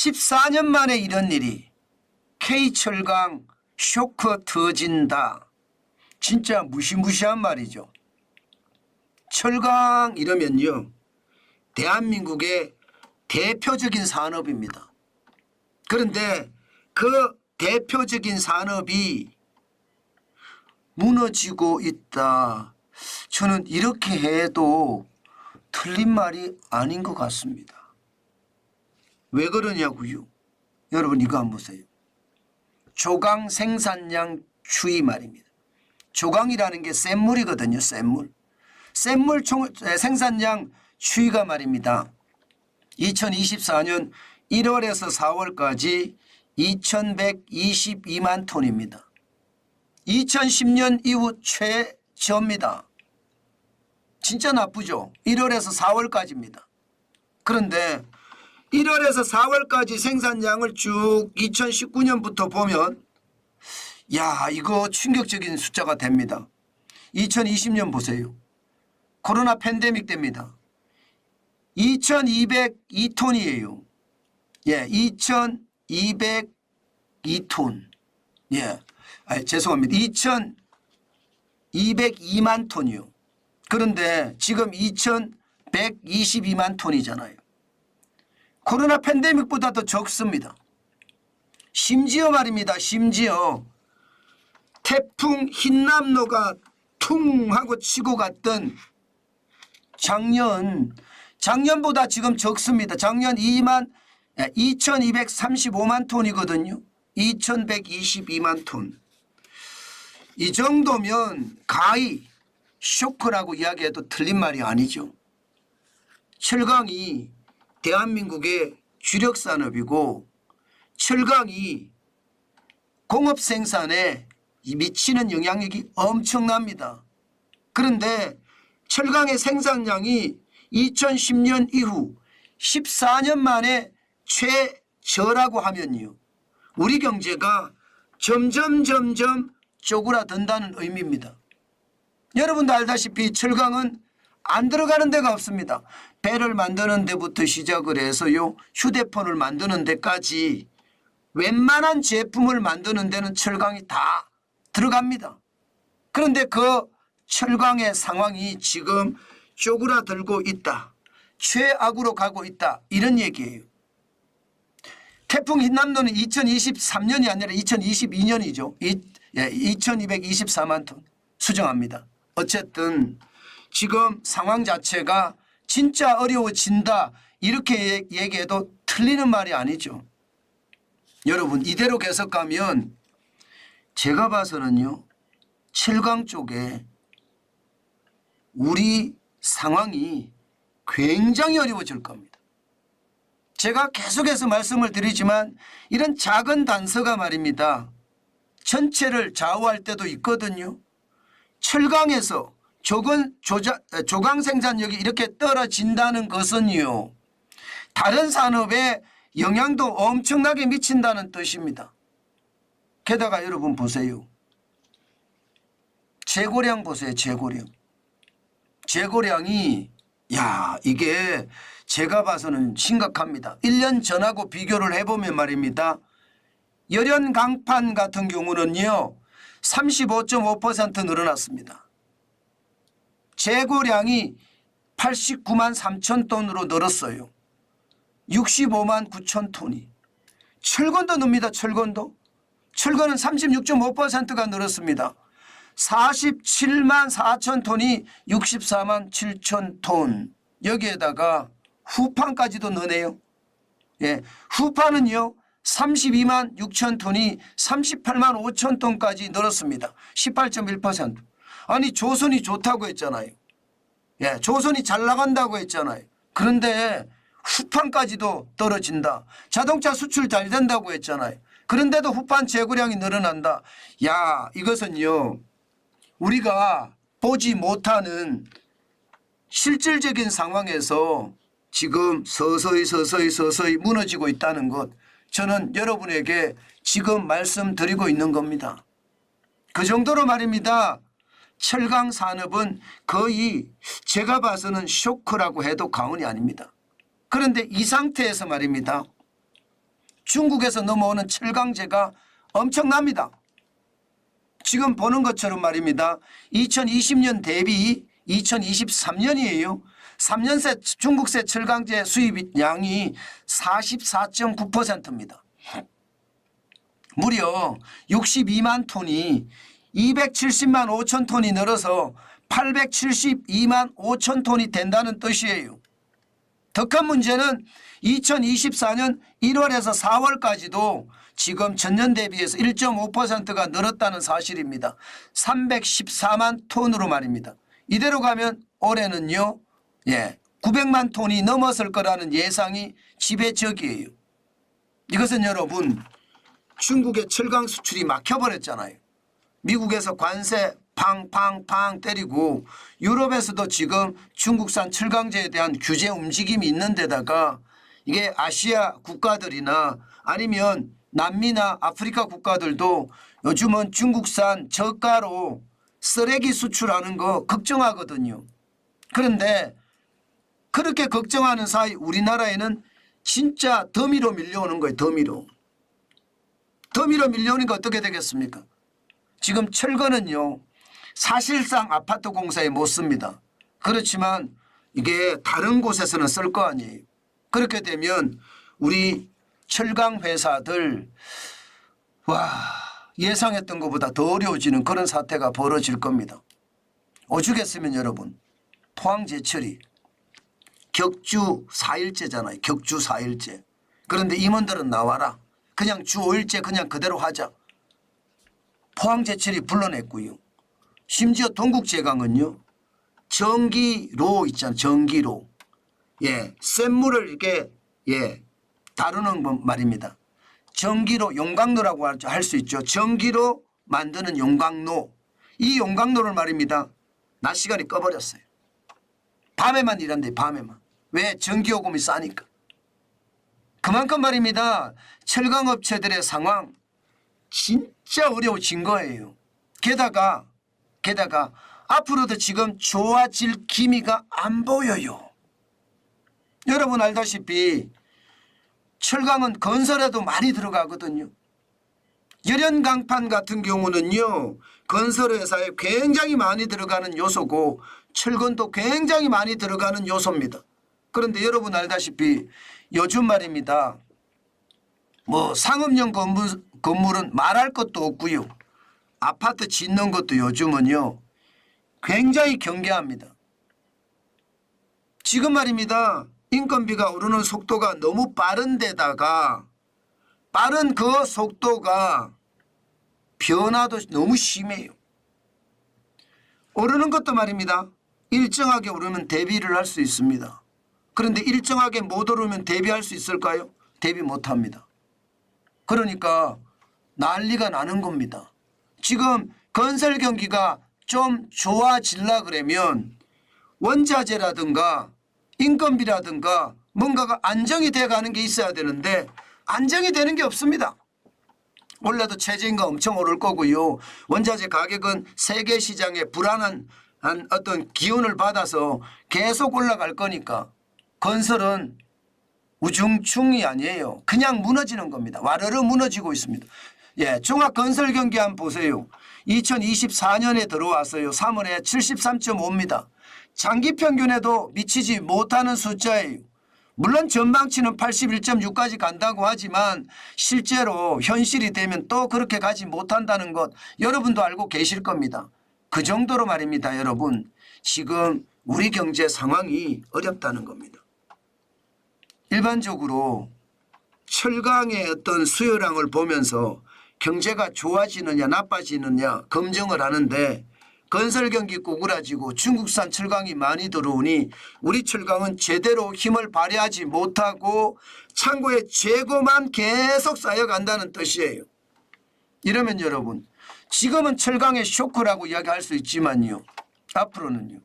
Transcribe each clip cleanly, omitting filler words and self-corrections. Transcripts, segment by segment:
14년 만에 이런 일이 K철강 쇼크 터진다. 진짜 무시무시한 말이죠. 철강 이러면요, 대한민국의 대표적인 산업입니다. 그런데 그 대표적인 산업이 무너지고 있다. 저는 이렇게 해도 틀린 말이 아닌 것 같습니다. 왜 그러냐고요? 여러분 이거 한번 보세요. 조강 생산량 추이 말입니다. 조강이라는 게 샘물이거든요. 샘물 생산량 추이가 말입니다. 2024년 1월에서 4월까지 2122만 톤입니다. 2010년 이후 최저입니다. 진짜 나쁘죠. 1월에서 4월까지입니다. 그런데 1월에서 4월까지 생산량을 쭉 2019년부터 보면 야, 이거 충격적인 숫자가 됩니다. 2020년 보세요. 코로나 팬데믹 때입니다. 2202톤이에요. 예, 2202톤. 예, 죄송합니다. 2202만 톤이요. 그런데 지금 2122만 톤이잖아요. 코로나 팬데믹보다 더 적습니다. 심지어 말입니다. 심지어 태풍 흰남노가 퉁 하고 치고 갔던 작년보다 지금 적습니다. 작년 2235만 톤이거든요. 2122만 톤. 이 정도면 가히 쇼크라고 이야기해도 틀린 말이 아니죠. 철강이 대한민국의 주력 산업이고 철강이 공업 생산에 미치는 영향력이 엄청납니다. 그런데 철강의 생산량이 2010년 이후 14년 만에 최저라고 하면요, 우리 경제가 점점 쪼그라든다는 의미입니다. 여러분도 알다시피 철강은 안 들어가는 데가 없습니다. 배를 만드는 데부터 시작을 해서요, 휴대폰을 만드는 데까지 웬만한 제품을 만드는 데는 철강이 다 들어갑니다. 그런데 그 철강의 상황이 지금 쪼그라들고 있다. 최악으로 가고 있다. 이런 얘기예요. 태풍 흰남노는 2023년이 아니라 2022년이죠. 2224만 톤 수정합니다. 어쨌든 지금 상황 자체가 진짜 어려워진다. 이렇게 얘기해도 틀리는 말이 아니죠. 여러분 이대로 계속 가면 제가 봐서는요, 철강 쪽에 우리 상황이 굉장히 어려워질 겁니다. 제가 계속해서 말씀을 드리지만 이런 작은 단서가 말입니다, 전체를 좌우할 때도 있거든요. 철강에서 조강 생산력이 이렇게 떨어진다는 것은요, 다른 산업에 영향도 엄청나게 미친다는 뜻입니다. 게다가 여러분 보세요. 재고량 보세요. 재고량이 이게 제가 봐서는 심각합니다. 1년 전하고 비교를 해보면 말입니다, 열연 강판 같은 경우는요 35.5% 늘어났습니다. 재고량이 89만 3천 톤으로 늘었어요. 65만 9천 톤이. 철근도 늡니다. 철근은 36.5%가 늘었습니다. 47만 4천 톤이 64만 7천 톤. 여기에다가 후판까지도 넣네요. 예, 후판은요 32만 6천 톤이 38만 5천 톤까지 늘었습니다. 18.1%. 아니 조선이 좋다고 했잖아요. 예, 조선이 잘 나간다고 했잖아요. 그런데 후판까지도 떨어진다. 자동차 수출 잘 된다고 했잖아요. 그런데도 후판 재고량이 늘어난다. 이것은요 우리가 보지 못하는 실질적인 상황에서 지금 서서히 무너지고 있다는 것, 저는 여러분에게 지금 말씀드리고 있는 겁니다. 그 정도로 말입니다. 철강 산업은 거의 제가 봐서는 쇼크라고 해도 과언이 아닙니다. 그런데 이 상태에서 말입니다, 중국에서 넘어오는 철강제가 엄청납니다. 지금 보는 것처럼 말입니다. 2020년 대비 2023년이에요. 3년새 중국세 철강제 수입량이 44.9%입니다. 무려 62만 톤이 270만 5천 톤이 늘어서 872만 5천 톤이 된다는 뜻이에요. 더 큰 문제는 2024년 1월에서 4월까지도 지금 전년 대비해서 1.5%가 늘었다는 사실입니다. 314만 톤으로 말입니다. 이대로 가면 올해는요, 900만 톤이 넘었을 거라는 예상이 지배적이에요. 이것은 여러분, 중국의 철강 수출이 막혀버렸잖아요. 미국에서 관세 팡팡팡 때리고 유럽에서도 지금 중국산 철강제에 대한 규제 움직임이 있는 데다가 이게 아시아 국가들이나 아니면 남미나 아프리카 국가들도 요즘은 중국산 저가로 쓰레기 수출하는 거 걱정하거든요. 그런데 그렇게 걱정하는 사이 우리나라에는 진짜 더미로 밀려오는 거예요. 더미로 밀려오니까 어떻게 되겠습니까? 지금 철거는요, 사실상 아파트 공사에 못 씁니다. 그렇지만 이게 다른 곳에서는 쓸 거 아니에요. 그렇게 되면 우리 철강 회사들 예상했던 것보다 더 어려워지는 그런 사태가 벌어질 겁니다. 오죽했으면 여러분, 포항제철이 격주 4일제잖아요. 격주 4일제. 그런데 임원들은 나와라. 그냥 주 5일제 그냥 그대로 하자. 포항제철이 불러냈고요. 심지어 동국제강은요, 전기로 있잖아요. 전기로. 센 물을 이렇게 다루는 말입니다. 전기로, 용광로라고 할 수 있죠. 전기로 만드는 용광로. 이 용광로를 말입니다. 낮 시간에 꺼버렸어요. 밤에만 일한대. 밤에만. 왜? 전기요금이 싸니까. 그만큼 말입니다. 철강업체들의 상황 진짜 어려워진 거예요. 게다가 앞으로도 지금 좋아질 기미가 안 보여요. 여러분 알다시피 철강은 건설에도 많이 들어가거든요. 열연강판 같은 경우는요, 건설회사에 굉장히 많이 들어가는 요소고 철근도 굉장히 많이 들어가는 요소입니다. 그런데 여러분 알다시피 요즘 말입니다. 상업용 건물은 말할 것도 없고요. 아파트 짓는 것도 요즘은요, 굉장히 경계합니다. 지금 말입니다. 인건비가 오르는 속도가 너무 빠른 데다가 빠른 그 속도가 변화도 너무 심해요. 오르는 것도 말입니다. 일정하게 오르면 대비를 할 수 있습니다. 그런데 일정하게 못 오르면 대비할 수 있을까요? 대비 못합니다. 그러니까 난리가 나는 겁니다. 지금 건설 경기가 좀 좋아지려 그러면 원자재라든가 인건비라든가 뭔가가 안정이 돼가는 게 있어야 되는데 안정이 되는 게 없습니다. 원래도 최저임금 엄청 오를 거고요. 원자재 가격은 세계 시장의 불안한 어떤 기운을 받아서 계속 올라갈 거니까 건설은 우중충이 아니에요. 그냥 무너지는 겁니다. 와르르 무너지고 있습니다. 종합건설 경기 한번 보세요. 2024년에 들어왔어요. 3월에 73.5입니다. 장기 평균에도 미치지 못하는 숫자예요. 물론 전망치는 81.6까지 간다고 하지만 실제로 현실이 되면 또 그렇게 가지 못한다는 것 여러분도 알고 계실 겁니다. 그 정도로 말입니다. 여러분, 지금 우리 경제 상황이 어렵다는 겁니다. 일반적으로 철강의 어떤 수요량을 보면서 경제가 좋아지느냐 나빠지느냐 검증을 하는데 건설 경기 꼬꾸라지고 중국산 철강이 많이 들어오니 우리 철강은 제대로 힘을 발휘하지 못하고 창고에 재고만 계속 쌓여간다는 뜻이에요. 이러면 여러분, 지금은 철강의 쇼크라고 이야기할 수 있지만요, 앞으로는요,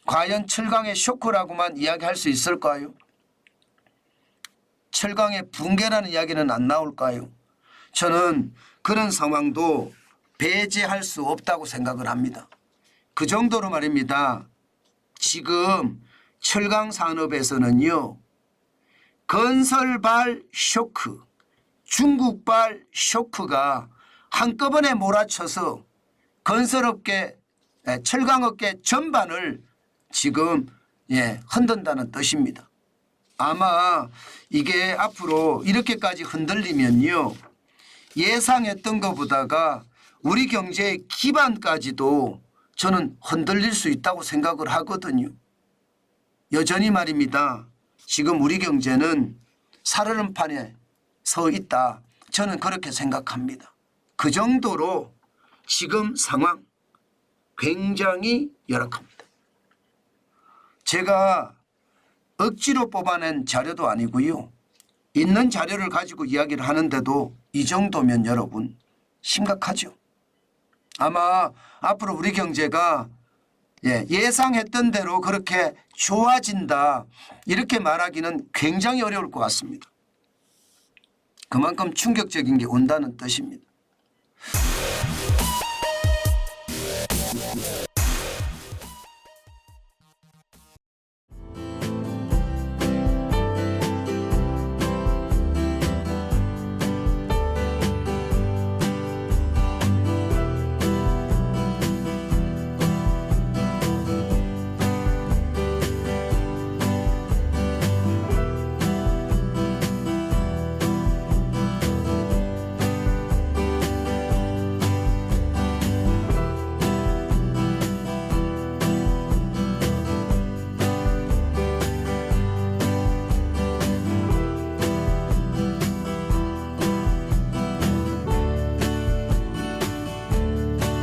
과연 철강의 쇼크라고만 이야기할 수 있을까요? 철강의 붕괴라는 이야기는 안 나올까요? 저는 그런 상황도 배제할 수 없다고 생각을 합니다. 그 정도로 말입니다. 지금 철강 산업에서는요, 건설발 쇼크, 중국발 쇼크가 한꺼번에 몰아쳐서 건설업계, 철강업계 전반을 지금 흔든다는 뜻입니다. 아마 이게 앞으로 이렇게까지 흔들리면요, 예상했던 것보다가 우리 경제의 기반까지도 저는 흔들릴 수 있다고 생각을 하거든요. 여전히 말입니다. 지금 우리 경제는 살얼음판에 서 있다. 저는 그렇게 생각합니다. 그 정도로 지금 상황 굉장히 열악합니다. 제가 억지로 뽑아낸 자료도 아니고요. 있는 자료를 가지고 이야기를 하는데도 이 정도면 여러분 심각하죠. 아마 앞으로 우리 경제가 예상했던 대로 그렇게 좋아진다 이렇게 말하기는 굉장히 어려울 것 같습니다. 그만큼 충격적인 게 온다는 뜻입니다.